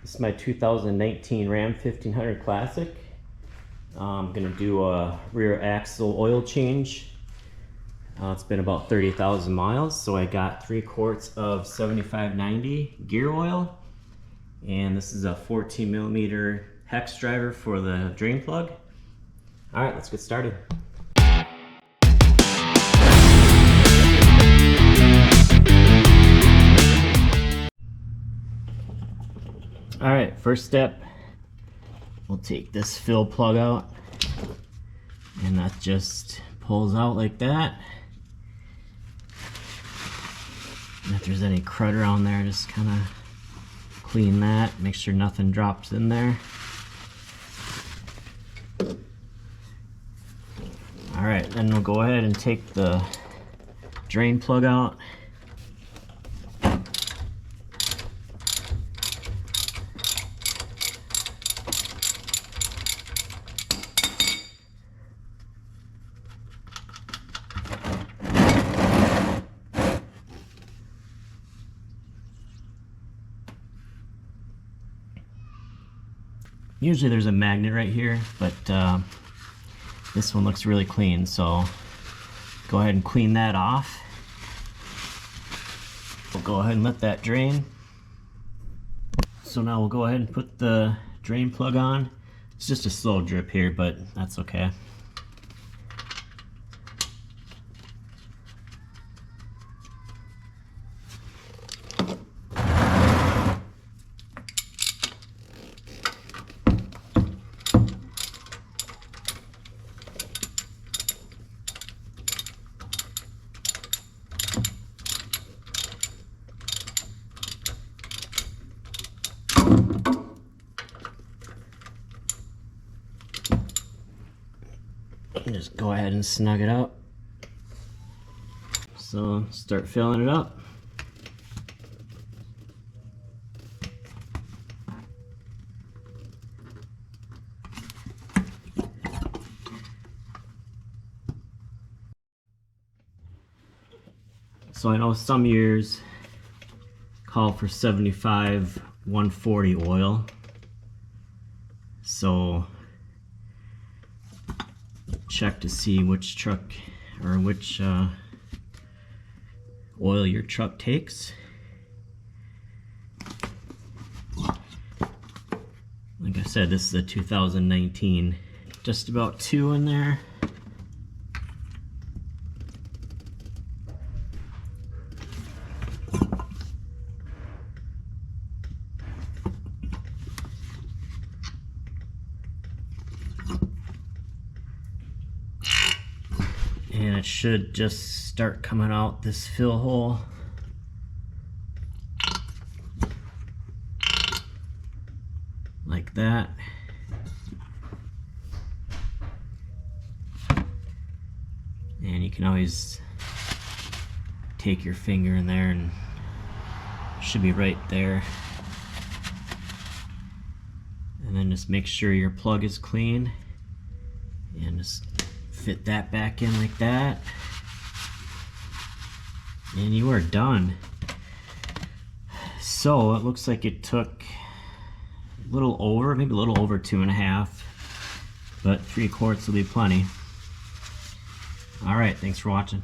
This is my 2019 Ram 1500 Classic. I'm going to do a rear axle oil change. It's been about 30,000 miles, so I got 3 quarts of 7590 gear oil, and this is a 14 millimeter hex driver for the drain plug. All right, let's get started. All right, first step, we'll take this fill plug out, and that just pulls out like that. And if there's any crud around there, just kind of clean that, make sure nothing drops in there. All right, then we'll go ahead and take the drain plug out. Usually there's a magnet right here, but this one looks really clean, so go ahead and clean that off. We'll go ahead and let that drain. So now we'll go ahead and put the drain plug on. It's just a slow drip here, but that's okay. Just go ahead and snug it up. So start filling it up. So I know some years call for 75/140 oil. So check to see which truck or which oil your truck takes. Like I said, this is a 2019. Just about 2 in there. And it should just start coming out this fill hole. Like that. And you can always take your finger in there and it should be right there. And then just make sure your plug is clean and just fit that back in like that, and you are done. So it looks like it took a little over, maybe a little over 2.5, but 3 quarts will be plenty. All right, thanks for watching.